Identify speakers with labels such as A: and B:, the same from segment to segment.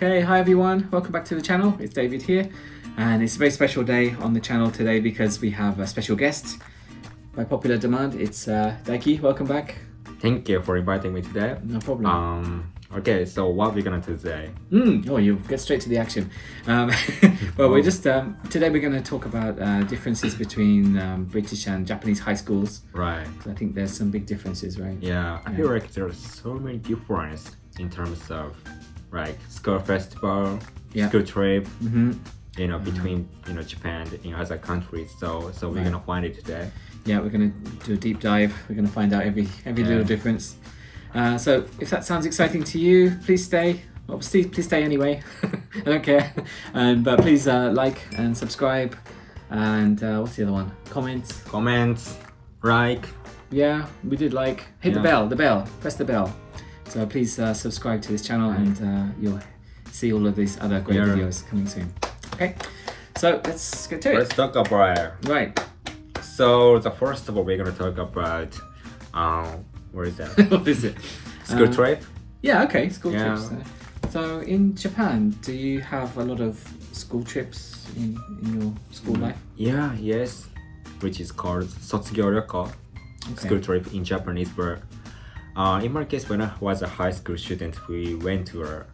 A: Okay, hi everyone, welcome back to the channel. It's David here, and it's a very special day on the channel today because we have a special guest. By popular demand, it's Daiki. Welcome back.
B: Thank you for inviting me today.
A: No problem.
B: Okay, so what we're gonna do today?
A: Oh, you get straight to the action. Well, we're just today we're going to talk about differences between British and Japanese high schools.
B: Right.
A: I think there's some big differences, right?
B: Yeah, I feel like there are so many differences in terms of like school festival, school trip, you know, between Japan and other countries. So we're gonna find it today.
A: Yeah, we're going to do a deep dive. We're going to find out every little difference. So if that sounds exciting to you, please stay. Well, please stay anyway. I don't care. But please like and subscribe. And what's the other one? Comments.
B: Like.
A: Yeah, we did like. Hit the bell. Press the bell. So please subscribe to this channel, and you'll see all of these other great videos coming soon. Okay, so let's get to it.
B: Let's talk about it.
A: Right.
B: So the first of all, we're gonna talk about where is that?
A: What is it?
B: School trip.
A: Yeah. Okay. School trips. So in Japan, do you have a lot of school trips in your school life?
B: Yeah. Yes. Which is called Sotsugyōryoko. School trip in Japanese, but in my case, when I was a high school student, we went to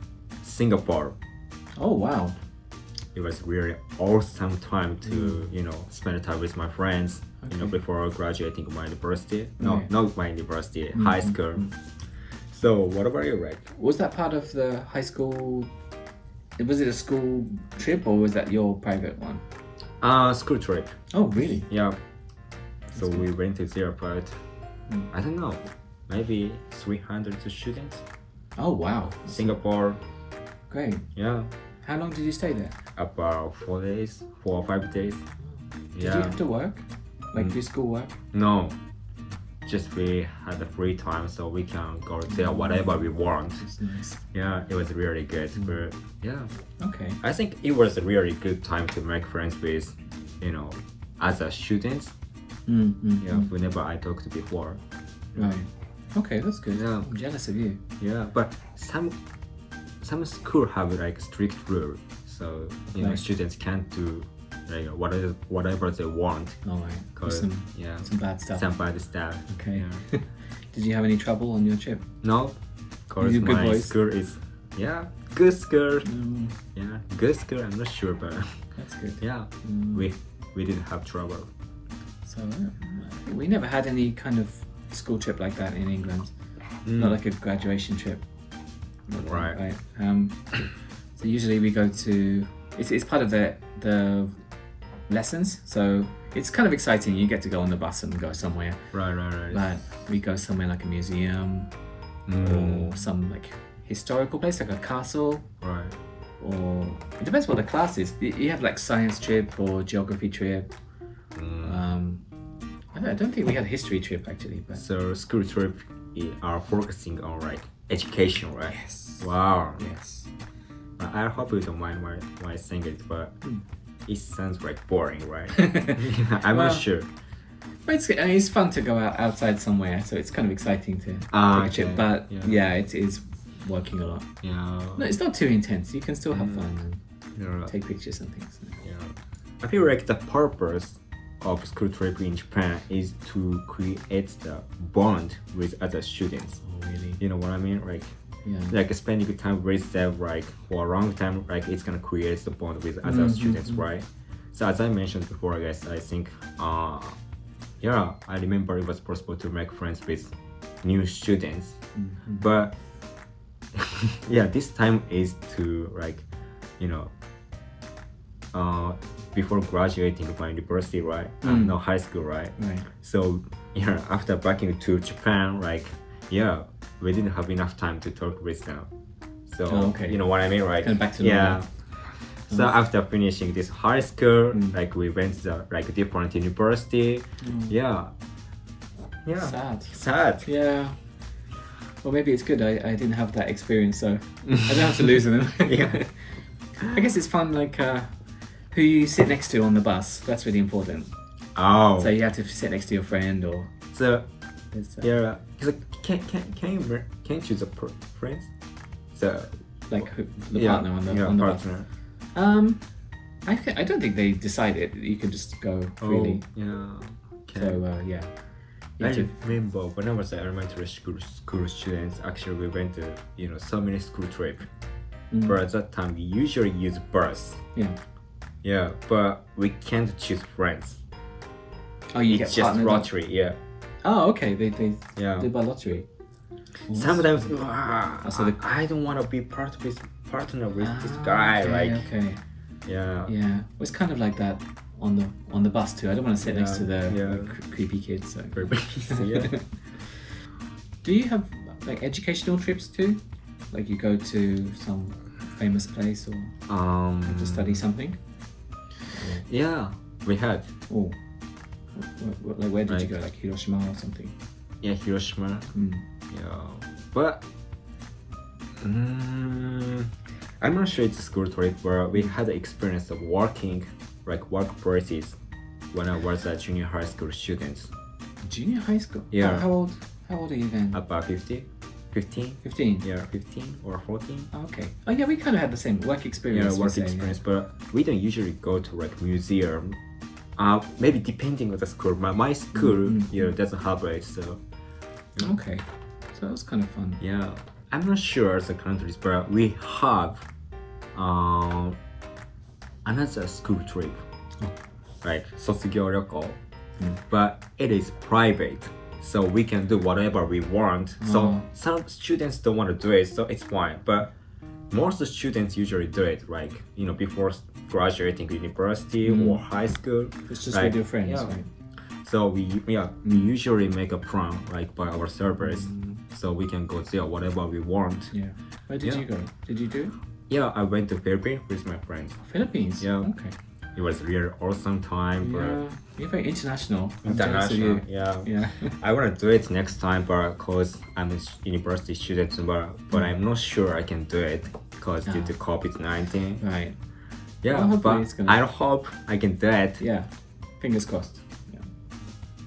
B: Singapore.
A: Oh wow!
B: It was really awesome time to spend time with my friends. Before graduating my university. No, not my university, high school. So what about you, Rick?
A: Was that part of the high school? Was it a school trip or was that your private one?
B: School trip.
A: Oh really?
B: Yeah. So we went to there, but I don't know, maybe 300 students.
A: Oh wow!
B: Singapore.
A: Great.
B: Yeah.
A: How long did you stay there?
B: About 4 days, 4 or 5 days.
A: Did you have to work? Like do school work?
B: No. Just we had the free time, so we can go there whatever we want.
A: That's nice.
B: Yeah, it was really good. But yeah.
A: Okay.
B: I think it was a really good time to make friends with, other students. Whenever I talked before.
A: Right. Okay, that's good.
B: Yeah.
A: I'm jealous of you.
B: Yeah, but some school have like strict rule, so students can't do like whatever they want.
A: All right. Some bad stuff.
B: Some bad stuff.
A: Okay.
B: Yeah.
A: Did you have any trouble on your trip?
B: No, because my school is good school. Yeah, good school. I'm not sure, but
A: that's good.
B: Yeah, we didn't have trouble.
A: So we never had any kind of school trip like that in England. Not like a graduation trip.
B: Right.
A: So usually we go to. It's part of the lessons, so it's kind of exciting. You get to go on the bus and go somewhere.
B: Right.
A: But we go somewhere like a museum or some like historical place, like a castle.
B: Right.
A: Or it depends what the class is. You have like science trip or geography trip. I don't think we had a history trip actually. But
B: so school trip are focusing on like education, right?
A: Yes.
B: Wow.
A: Yes.
B: I hope you don't mind why I saying it, but it sounds like boring, right? I'm not sure.
A: But it's fun to go outside somewhere, so it's kind of exciting to take a trip. But it is working a lot.
B: Yeah.
A: No, it's not too intense. You can still have fun and take pictures and things.
B: Yeah. I feel like the purpose of school trip in Japan is to create the bond with other students.
A: Oh, really?
B: You know what I mean? Like spending time with them like for a long time, like it's gonna create the bond with other students, right? So as I mentioned before, I guess I think I remember it was possible to make friends with new students, but this time is to before graduating from university, right? No, high school, right? So after back to Japan, we didn't have enough time to talk with them. So you know what I mean, right?
A: Kind of back to normal.
B: So after finishing this high school, we went to different university. Sad.
A: Yeah. Well, maybe it's good I didn't have that experience, so I don't have to lose them. I guess it's fun, like who you sit next to on the bus. That's really important.
B: Oh.
A: So you have to sit next to your friend or.
B: So Can't choose a friends. So
A: like the partner on the bus.
B: partner.
A: I don't think they decided. You can just go freely.
B: Oh, yeah. Okay.
A: So yeah. You
B: I
A: have to-
B: remember when I was an elementary school students, actually we went to so many school trip. But at that time we usually use bus.
A: Yeah.
B: Yeah, but we can't choose friends.
A: Oh, you
B: It's
A: get
B: just
A: partnered up.
B: lottery. Yeah.
A: Oh, okay. They
B: Yeah.
A: do by lottery. Well,
B: Sometimes
A: so the-
B: I don't want to be partner with this guy.
A: Okay,
B: Like
A: okay.
B: yeah.
A: Yeah. It was kind of like that on the bus too. I don't want to sit next to the creepy kids. So.
B: Very easy, yeah.
A: Do you have like educational trips too? Like you go to some famous place or to study something?
B: Yeah, we had.
A: Oh, like where did you
B: Like-
A: go? Like Hiroshima or something?
B: Yeah, Hiroshima.
A: Mm.
B: Yeah, but I'm not sure it's a school trip, but we had the experience of working, like workplaces, when I was a junior high school student.
A: Junior high school.
B: Yeah.
A: How old are you then?
B: About 15?
A: 15.
B: Yeah, 15 or 14.
A: Oh, okay. Oh yeah, we kind of had the same work experience.
B: Yeah,
A: we
B: work
A: say,
B: experience, but we don't usually go to like museum. Maybe depending on the school. My school, doesn't have it, so.
A: Okay, so that was kind of fun.
B: Yeah, I'm not sure the countries, but we have another school trip, like 卒業旅行, but it is private, so we can do whatever we want. So some students don't want to do it, so it's fine. But most students usually do it, like before graduating university or high school.
A: It's just
B: like,
A: with your friends,
B: yeah.
A: right?
B: So we usually make a plan like by ourselves, so we can go there whatever we want.
A: Yeah. Where did you go? Did you do it?
B: Yeah, I went to Philippines with my friends.
A: Philippines?
B: Yeah.
A: Okay.
B: It was really awesome time.
A: Yeah. You're very international. I'm
B: But
A: jealous of you.
B: international,
A: Yeah.
B: I want to do it next time, but cause I'm a university student, but I'm not sure I can do it cause due to COVID-19.
A: Right.
B: Yeah,
A: Well, hopefully
B: but
A: it's gonna-
B: I hope I can do it.
A: Yeah. Fingers crossed. Yeah.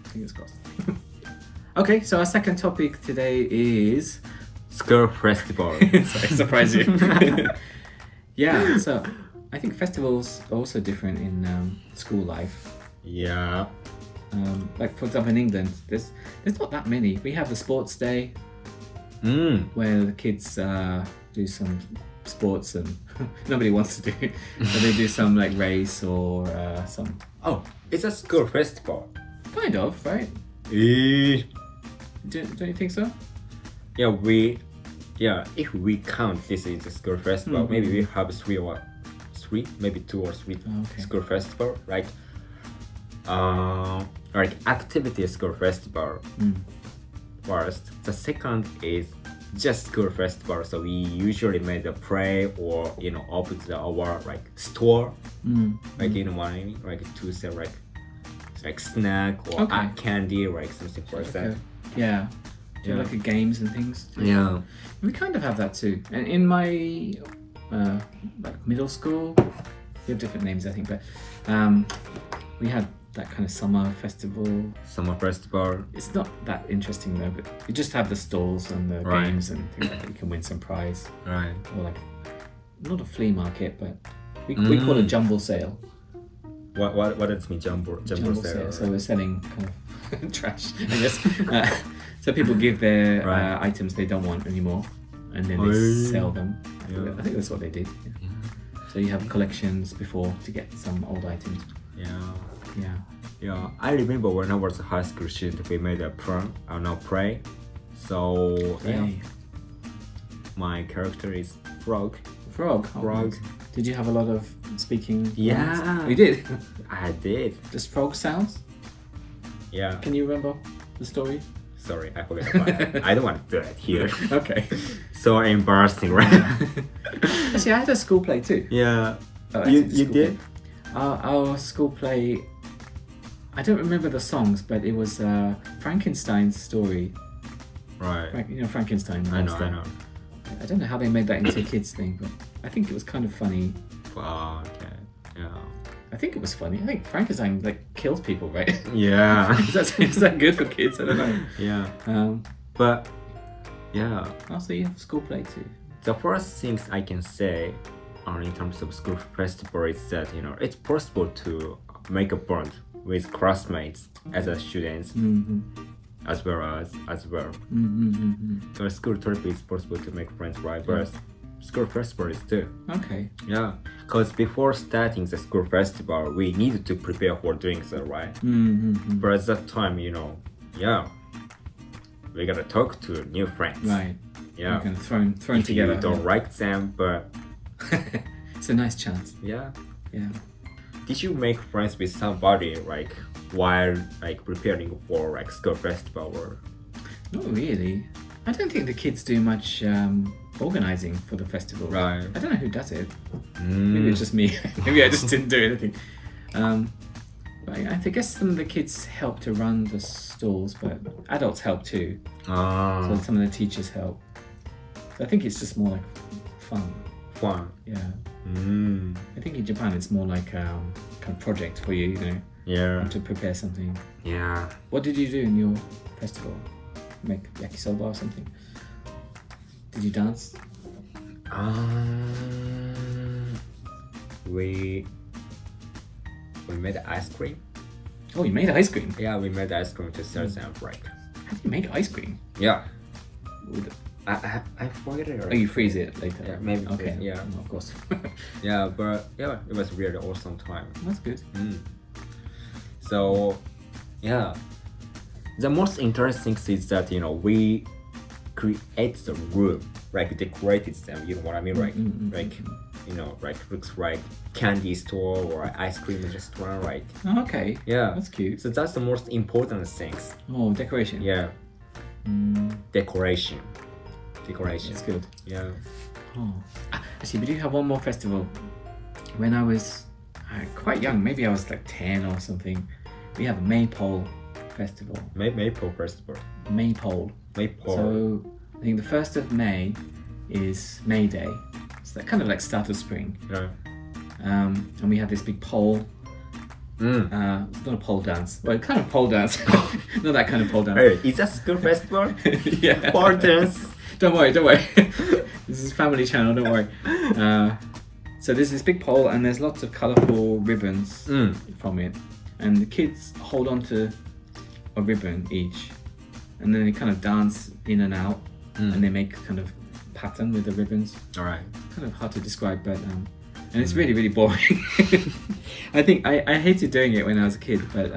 A: Fingers crossed. Okay, so our second topic today is.
B: School festival.
A: Sorry, surprise you. Yeah, so I think festivals are also different in school life.
B: Yeah.
A: Like for example, in England, there's not that many. We have the sports day where the kids do some sports and nobody wants to do it, but they do some like race or some
B: Oh, it's a school festival.
A: kind of, right?
B: Eh.
A: Don't you think so?
B: Yeah, if we count this is a school festival, maybe we have maybe two or three
A: Okay.
B: school festival, like activity school festival first. The second is just school festival, so we usually made a play or open our like store, like what I mean, like to sell like snack or candy, like something like that.
A: Okay. Yeah. Do you
B: Yeah.
A: like games and things?
B: Yeah.
A: We kind of have that too. And in my like middle school, we have different names I think, but we had that kind of summer festival.
B: Summer festival.
A: It's not that interesting though, but you just have the stalls and the
B: Right.
A: games and things like that. You can win some prize.
B: Right.
A: Or like, not a flea market, but we call it jumble sale.
B: What does mean jumbo sale?
A: So we're selling kind of trash, I guess. So people give their items they don't want anymore, and then they sell them.
B: Yeah.
A: I think that's what they did. Yeah. So you have collections before to get some old items.
B: Yeah.
A: Yeah.
B: I remember when I was a high school student, we made a play. So my character is Frog.
A: Frog. Oh,
B: Frog.
A: nice. Did you have a lot of speaking?
B: Yeah.
A: lines? Oh, you did.
B: I did.
A: Just frog sounds.
B: Yeah.
A: Can you remember the story?
B: Sorry, I forgot about it. I don't want to do it here.
A: Okay.
B: So embarrassing, right?
A: Actually, I had a school play too.
B: Yeah.
A: Oh,
B: You
A: school
B: did?
A: play. Our school play. I don't remember the songs, but it was Frankenstein's story.
B: Right.
A: Frankenstein. the
B: I know.
A: monster. I don't know how they made that into a kids thing, but I think it was kind of funny.
B: Wow. Okay. Yeah.
A: I think it was funny. I think Frankenstein like kills people, right?
B: Yeah.
A: is that good for kids? I don't know.
B: Yeah.
A: Um,
B: But yeah.
A: also, you have school play too.
B: The first things I can say in terms of school festival is that it's possible to make a bond with classmates as a students as well as well. So school trip is possible to make friends, right? But school festival is too.
A: Okay.
B: Yeah, because before starting the school festival, we needed to prepare for doing so, right? But at that time, we gotta talk to new friends.
A: Right.
B: Yeah.
A: Kind of thrown
B: If
A: together.
B: you don't like them, but
A: it's a nice chance.
B: yeah.
A: Did
B: you make friends with somebody while preparing for school festival or?
A: Not really. I don't think the kids do much organizing for the festival.
B: Right.
A: I don't know who does it. Maybe it's just me. Maybe I just didn't do anything. But I guess some of the kids help to run the stalls, but adults help too. So some of the teachers help. So I think it's just more like fun.
B: Fun.
A: Yeah. I think in Japan it's more like kind of project for you,
B: Yeah.
A: to prepare something.
B: Yeah.
A: What did you do in your festival? Make yakisoba or something? Did you dance?
B: We made ice cream.
A: Oh, you made ice cream?
B: Yeah, we made ice cream to sell them
A: How do you make ice cream?
B: Yeah.
A: With
B: I forget it.
A: Oh, you freeze it later?
B: Yeah, maybe.
A: Okay.
B: Yeah.
A: Of course.
B: Yeah, but yeah, it was really awesome time.
A: That's good.
B: So, yeah, the most interesting thing is that we create the room, decorated them. You know what I mean? Looks like candy store or ice cream restaurant, right?
A: Oh, okay.
B: Yeah,
A: That's cute.
B: so that's the most important things.
A: Oh, decoration.
B: Yeah, decoration.
A: That's good.
B: Yeah.
A: Oh, actually, we do have one more festival. When I was quite young, maybe I was like 10 or something, we have a Maypole festival.
B: Maple festival.
A: Maypole. So I think the 1st of May is May Day. It's that kind of like start of spring.
B: Yeah.
A: And we have this big pole. It's not a pole dance. Well, kind of pole dance. Not that kind of pole dance.
B: Hey, is that school festival?
A: Yeah.
B: Pole dance.
A: Don't worry. This is family channel, don't worry. So there's this big pole and there's lots of colourful ribbons from it. And the kids hold on to a ribbon each. And then they kind of dance in and out. And they make kind of pattern with the ribbons.
B: Alright.
A: Kind of hard to describe, but and it's really, really boring. I think I hated doing it when I was a kid, but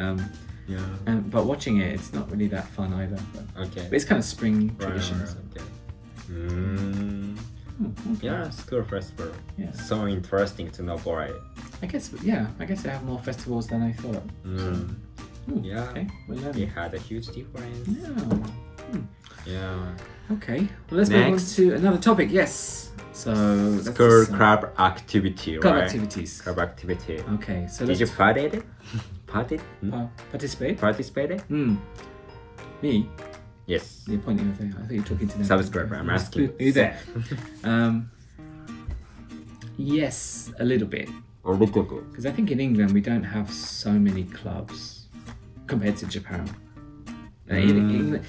A: but watching it, it's not really that fun either. But it's kind of spring traditions.
B: Okay.
A: Okay.
B: Yeah, school festival.
A: Yeah.
B: So interesting to know about it.
A: I guess they have more festivals than I thought.
B: Yeah.
A: Okay. Well,
B: It had a huge difference.
A: yeah.
B: Yeah.
A: Okay. Well, let's move on to another topic. Yes. So
B: school club activity,
A: club
B: right?
A: activities.
B: Club activity.
A: Okay. So
B: did you participate?
A: Participate?
B: Participated?
A: Me?
B: Yes.
A: You're pointing the thing. I thought you were talking to them.
B: Subscriber, I'm asking.
A: Who's there? Yes, a little bit.
B: A little bit.
A: Because I think in England we don't have so many clubs compared to Japan. In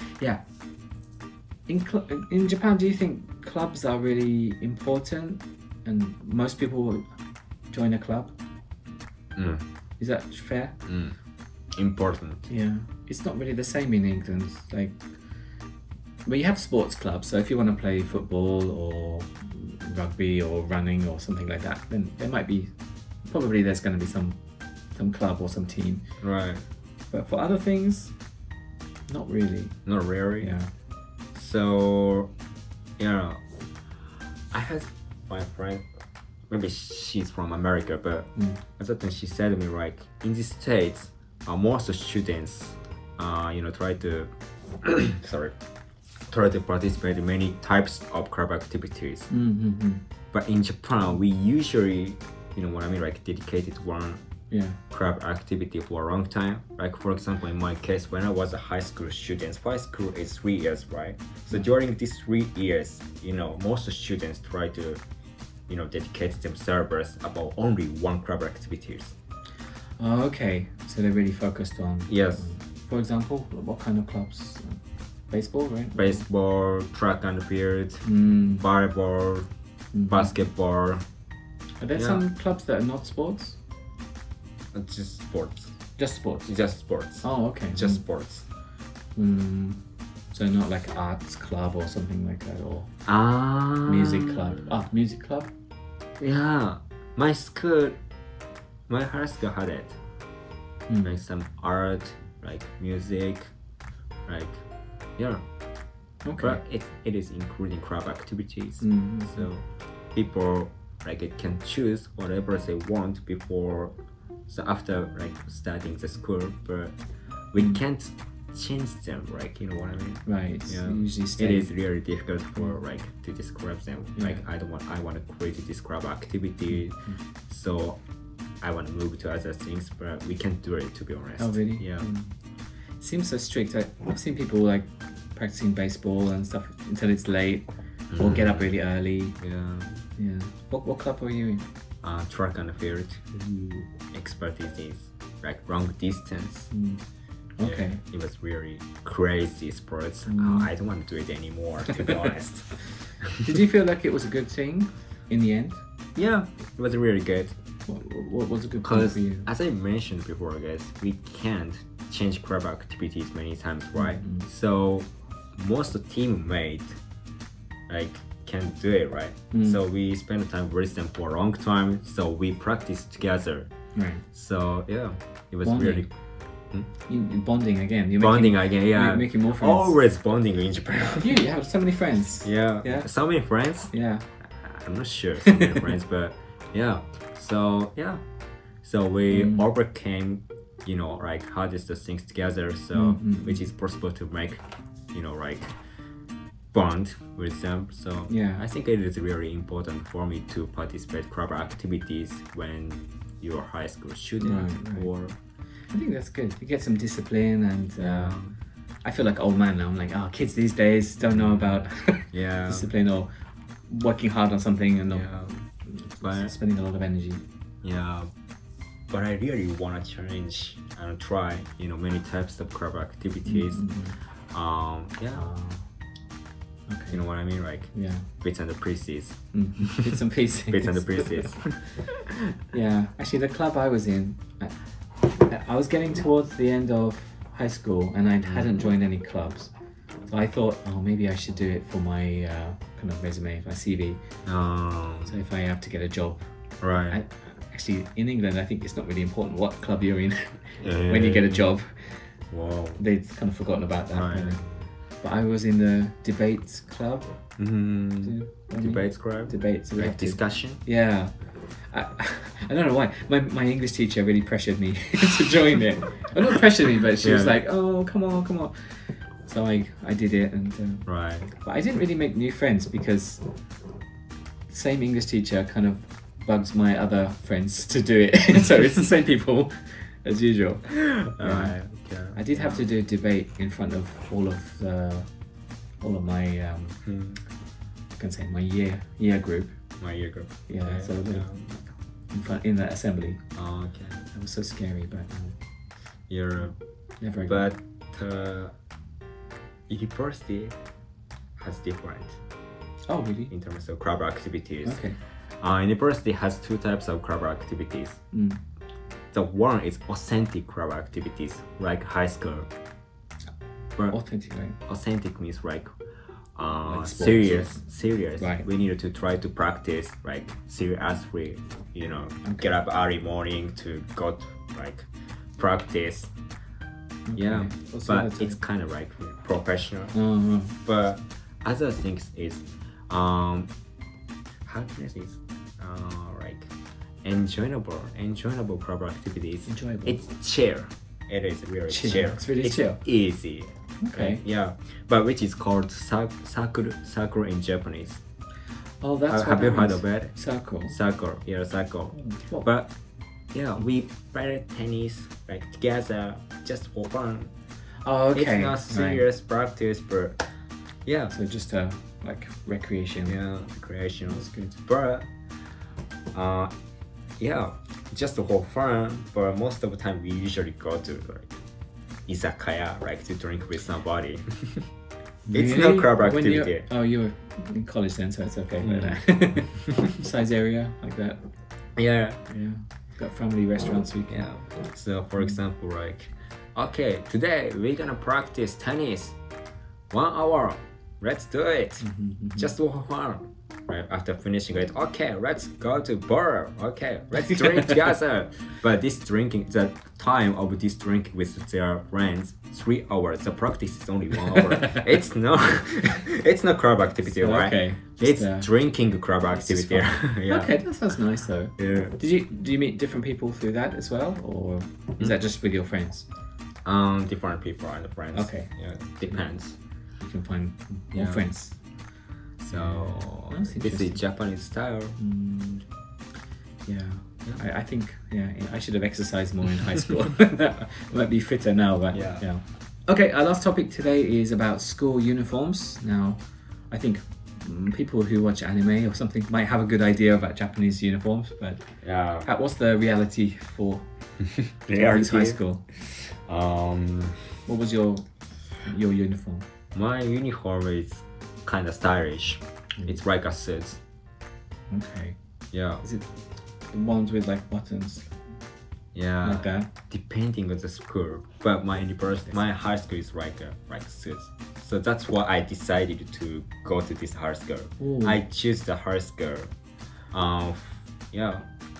A: Japan, do you think clubs are really important and most people join a club? Is that fair?
B: Important.
A: Yeah. It's not really the same in England. Well, you have sports clubs, so if you want to play football or rugby or running or something like that, then there might be, probably there's going to be some club or some team.
B: Right.
A: But for other things, not really.
B: Not really?
A: Yeah.
B: So, I had my friend, maybe she's from America, but at that time she said to me, in the States, most students, try to, try to participate in many types of club activities. But in Japan, we usually, dedicated one club activity for a long time. For example, in my case, when I was a high school student, high school is 3 years, right? So during these 3 years, most students try to, dedicate themselves about only one club activities.
A: Oh, okay. So they're really focused on.
B: Yes.
A: For example, what kind of clubs? baseball, right?
B: Baseball, track and field, volleyball, basketball.
A: Are there some clubs that are not sports?
B: Just sports.
A: Just sports.
B: Just sports.
A: Oh, okay.
B: Just sports.
A: So not like arts club or something like that, or
B: music
A: club. Music club.
B: Yeah, my high school had it. Like some art, like music, like
A: Okay.
B: But it is including club activities. So people like it can choose whatever they want before. So after like starting the school, but we can't change them, like, you know what I mean?
A: Right.
B: Yeah.
A: Usually stay.
B: It is really difficult for like to describe them. Like I want to create a describe activity, so I want to move to other things, but we can't do it, to be honest.
A: Oh really?
B: Yeah.
A: Seems so strict. I've seen people like practicing baseball and stuff until it's late, or get up really early.
B: Yeah.
A: What club are you in?
B: Track and field. Expertise is like long distance.
A: Okay.
B: Yeah, it was really crazy sports. I don't want to do it anymore, to be honest.
A: Did you feel like it was a good thing in the end?
B: Yeah, it was really good.
A: What was a good thing for you?
B: As I mentioned before, guys, we can't change club activities many times, right? So most teammates like can't do it, right? So we spend time with them for a long time. So we practice together.
A: Right.
B: So yeah, it was
A: Bonding.
B: really
A: Bonding again. You're
B: bonding again. Yeah,
A: making more friends.
B: Always bonding in Japan.
A: You have so many friends.
B: Yeah. So many friends.
A: Yeah.
B: I'm not sure so many friends, but yeah. So we overcame, you know, like hardest things together. So which is possible to make, you know, like bond with them. So
A: yeah,
B: I think it is really important for me to participate club activities when you're a high school student.
A: Right.
B: Or
A: I think that's good. You get some discipline, and I feel like old man now. I'm like, kids these days don't know about discipline or working hard on something and not spending a lot of energy.
B: Yeah, but I really want to challenge and try, you know, many types of club activities.
A: Okay.
B: You know what I mean? Like bits and pieces.
A: Bits and pieces.
B: Bits and pieces.
A: Yeah, actually, the club I was in, I was getting towards the end of high school, and I hadn't joined any clubs. So I thought, maybe I should do it for my kind of resume, my CV. So if I have to get a job.
B: Right.
A: Actually, in England, I think it's not really important what club you're in when you get a job.
B: Wow.
A: They've kind of forgotten about that.
B: Right.
A: But I was in the debates club.
B: Debates club?
A: Debates.
B: Like discussion?
A: Yeah. I don't know why. My English teacher really pressured me to join it. Well, not pressured me, but she was like, oh, come on. So I did it. And
B: right.
A: But I didn't really make new friends because the same English teacher kind of bugs my other friends to do it. So it's the same people as usual.
B: Right. Okay.
A: I did have to do a debate in front of all of my I can say my year group.
B: My year group.
A: Yeah. So in the assembly.
B: Oh, okay.
A: It was so scary, but
B: you're
A: never.
B: But university has different.
A: Oh, really?
B: In terms of club activities.
A: Okay.
B: University has two types of club activities. The one is authentic club activities, like high school. But
A: authentic, right?
B: Authentic means like
A: sports,
B: serious.
A: Right.
B: We need to try to practice like seriously, you know, get up early morning to go to, like practice.
A: Okay.
B: Yeah, but it's kind of like professional. But other things is how can I say like enjoyable club activities.
A: Enjoyable.
B: It's chill. It is really chill.
A: It's really chill.
B: Easy.
A: Okay.
B: Yeah, but which is called circle in Japanese.
A: Oh, that's
B: have you heard of it?
A: Circle.
B: Yeah, circle.
A: Oh.
B: But yeah, we play tennis like together just for fun.
A: Oh, okay.
B: It's not serious practice, but yeah.
A: So just like recreation.
B: Yeah, recreation.
A: That's good.
B: But yeah, just for fun. But most of the time, we usually go to like izakaya, like to drink with somebody. It's no crab
A: When
B: activity.
A: Oh, you were in college then, so it's okay. Size area like that.
B: Yeah.
A: Yeah. Got family restaurants we can.
B: Yeah. So for example, like, okay, today we're gonna practice tennis. 1 hour. Let's do it. Just for fun. Right after finishing it, okay, let's go to bar. Okay, let's drink together. But this drinking, the time of this drinking with their friends, 3 hours. The practice is only 1 hour. it's no crab activity,
A: So,
B: right?
A: okay,
B: It's drinking crab activity. Yeah.
A: Okay, that sounds nice though.
B: Yeah.
A: Do you meet different people through that as well, or is that just with your friends?
B: Different people and friends.
A: Okay.
B: Yeah, depends.
A: You can find more friends.
B: So
A: That's
B: this is
A: interesting.
B: Japanese style.
A: Yeah. I think I should have exercised more in high school. I might be fitter now, but yeah. Okay, our last topic today is about school uniforms. Now, I think people who watch anime or something might have a good idea about Japanese uniforms, but what's the reality for Japanese high school? What was your uniform?
B: My uniform is kind of stylish. It's like a suit.
A: Okay.
B: Yeah.
A: Is it the ones with like buttons?
B: Yeah.
A: Like that?
B: Depending on the school, but my high school is like a suit. So that's why I decided to go to this high school.
A: Ooh.
B: I choose the high school.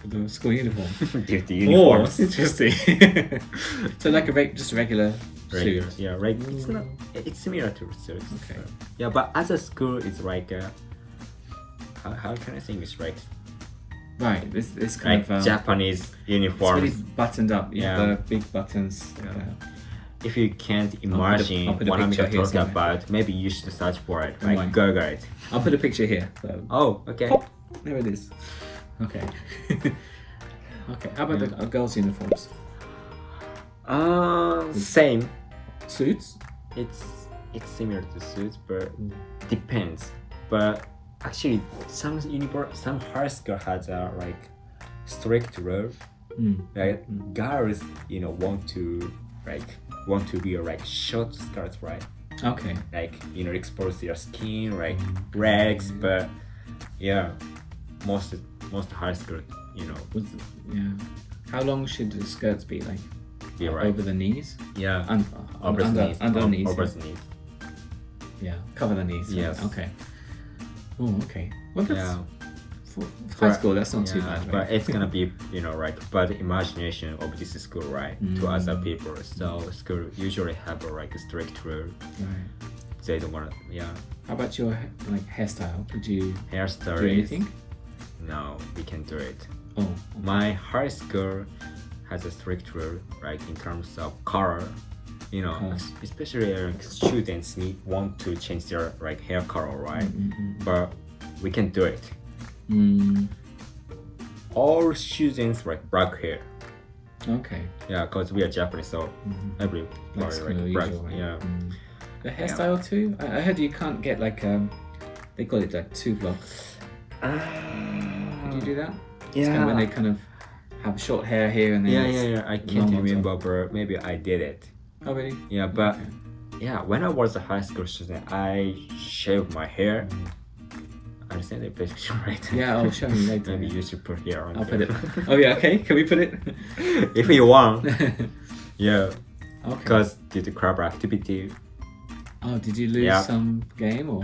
A: The school uniform.
B: Due to uniforms.
A: Oh, interesting. So like just a regular suit.
B: Yeah, right. It's similar to suit.
A: Okay.
B: Yeah, but as a school, it's like how can I say it's like
A: Right. It's kind
B: like
A: of
B: Japanese
A: it's
B: uniforms.
A: really buttoned up. Yeah.
B: Yeah.
A: The big buttons.
B: If you can't imagine
A: I'll put a
B: what I'm
A: picture here
B: talking
A: somewhere.
B: about, maybe you should search for it.
A: Right.
B: Like Google it.
A: I'll put a picture here. So.
B: Oh, okay.
A: Pop. There it is. Okay. Okay. How about the girls' uniforms?
B: Same.
A: Suits?
B: It's similar to suits, but depends. But actually, some high school has a like strict rule. Like girls, want to wear like short skirts, right?
A: Okay.
B: Like expose their skin, like legs, but yeah, most high school,
A: How long should the skirts be? Like
B: right.
A: over the knees?
B: Yeah.
A: Under the knees.
B: Over
A: Yeah.
B: the knees.
A: Yeah. Cover the knees.
B: Yes.
A: Okay. Oh, okay. Well, that's,
B: Yeah.
A: for high school, that's not too bad, right?
B: But it's gonna be, by the imagination of this school, right, to other people. So school usually have a strict rule.
A: Right.
B: They don't wanna,
A: How about your hairstyle? Did you
B: hairstyle.
A: do anything?
B: No, we can do it.
A: Oh.
B: My high school has a strict rule, like in terms of color. Especially students want to change their hair color, right? But we can do it. All students black hair.
A: Okay.
B: Yeah, because we are Japanese, so everybody
A: That's
B: black.
A: usual, right?
B: Yeah.
A: The hairstyle too? I heard you can't get they call it like 2 block. Did you do that? It's kind of when they kind of have short hair here and then
B: Yeah. I can't
A: long
B: remember, but maybe I did it.
A: Oh really?
B: Yeah, but when I was a high school student, I shaved my hair. Understand the picture, right?
A: Yeah, I'll show you later.
B: Maybe you should put here on.
A: I'll put it. Oh yeah, okay. Can we put it?
B: If you want. Yeah.
A: Okay.
B: Because due to crab activity.
A: Oh, did you lose some game or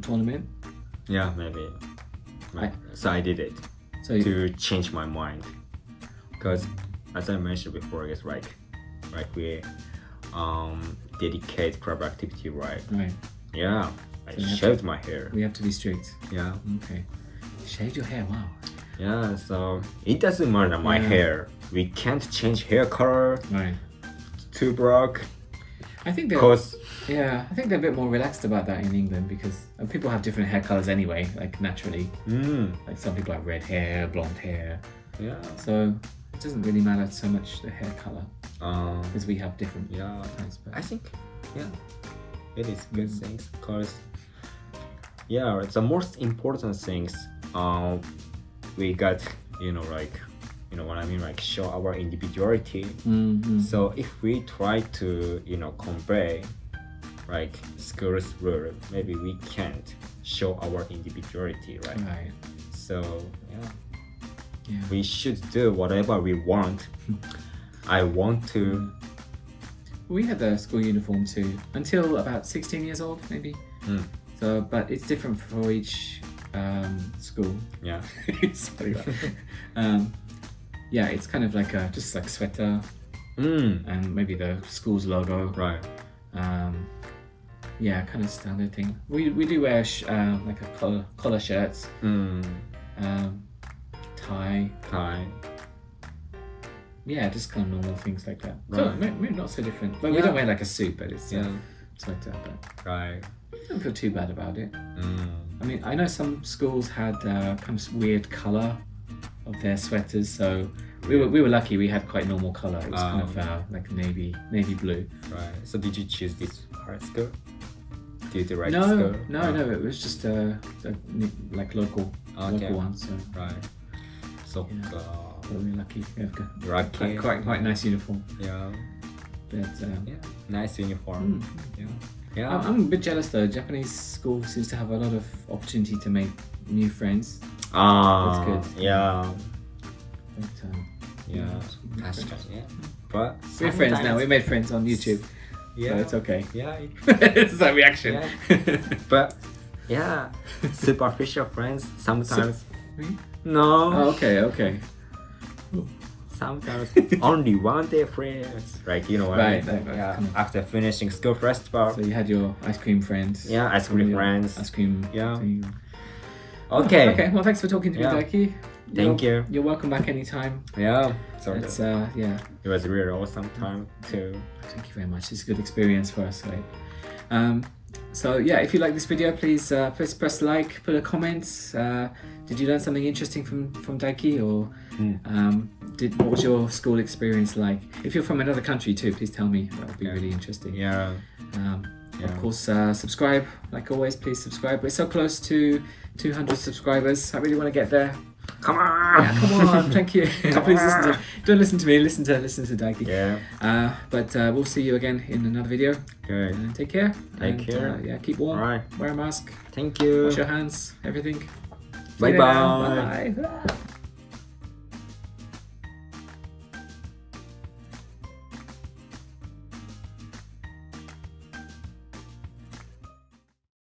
A: tournament?
B: Yeah, maybe. So I did it to change my mind. Because as I mentioned before, it's we dedicate crab activity, right?
A: Right.
B: Yeah. I shaved my hair.
A: We have to be strict.
B: Yeah.
A: Okay. Shaved your hair, wow.
B: Yeah, so it doesn't matter my hair. We can't change hair color.
A: Right.
B: Too black.
A: I think they're a bit more relaxed about that in England because people have different hair colors anyway, naturally. Like some people have red hair, blonde hair.
B: Yeah.
A: So it doesn't really matter so much the hair color because we have different. Types, but
B: I think it is good things because the most important things we got what I mean, show our individuality. So if we try to convey like school's rule, maybe we can't show our individuality, right?
A: Right.
B: So
A: Yeah.
B: we should do whatever we want. I want to.
A: We had the school uniform too until about 16 years old, maybe. So, but it's different for each school.
B: Yeah.
A: Sorry. Yeah, it's kind of like just like sweater and maybe the school's logo.
B: Right.
A: Yeah, kind of standard thing. We do wear like a collar shirts, tie. Yeah, just kind of normal things like that.
B: Right.
A: So maybe not so different. But we don't wear like a suit, but it's sweater. But
B: Right.
A: I don't feel too bad about it. I mean, I know some schools had kind of weird color of their sweaters, so we were lucky. We had quite normal color. It was kind of like navy blue.
B: Right. So did you choose this hard skirt? Did you write
A: No,
B: skirt?
A: no. It was just like local one. So
B: Right. So
A: we were lucky. We have
B: lucky.
A: quite nice uniform.
B: Yeah.
A: But
B: Nice uniform. Yeah.
A: I'm a bit jealous though. Japanese school seems to have a lot of opportunity to make new friends. That's good.
B: Yeah.
A: But,
B: That's good. Yeah. But
A: we're friends now. We made friends on YouTube.
B: Yeah.
A: So it's okay.
B: Yeah.
A: It's a reaction.
B: Yeah. But superficial friends sometimes. No.
A: Oh, okay.
B: Sometimes only one day friends. Like what
A: Right,
B: I mean?
A: right,
B: Yeah.
A: kind of.
B: After finishing school festival.
A: So you had your ice cream friends.
B: Yeah, ice cream friends.
A: Ice cream.
B: Yeah.
A: thing.
B: Okay.
A: Okay. Well, thanks for talking to me, Daiki.
B: Thank you.
A: You're welcome back anytime.
B: Yeah. So
A: It's
B: it was really awesome time too.
A: Thank you very much. It's a good experience for us, right? So yeah, if you like this video, please press like, put a comment. Did you learn something interesting from Daiki, or what was your school experience like? If you're from another country too, please tell me. That would be really interesting.
B: Yeah.
A: Of course, subscribe. Like always, please subscribe. We're so close to 200 subscribers. I really want to get there.
B: Come on!
A: Yeah, come on! Thank you. Please don't listen to me. Listen to Daiki.
B: Yeah.
A: But we'll see you again in another video.
B: Okay.
A: Take care.
B: Take care.
A: Yeah, keep warm.
B: All right.
A: Wear a mask.
B: Thank you.
A: Wash your hands. Everything.
B: Bye bye.
A: Bye.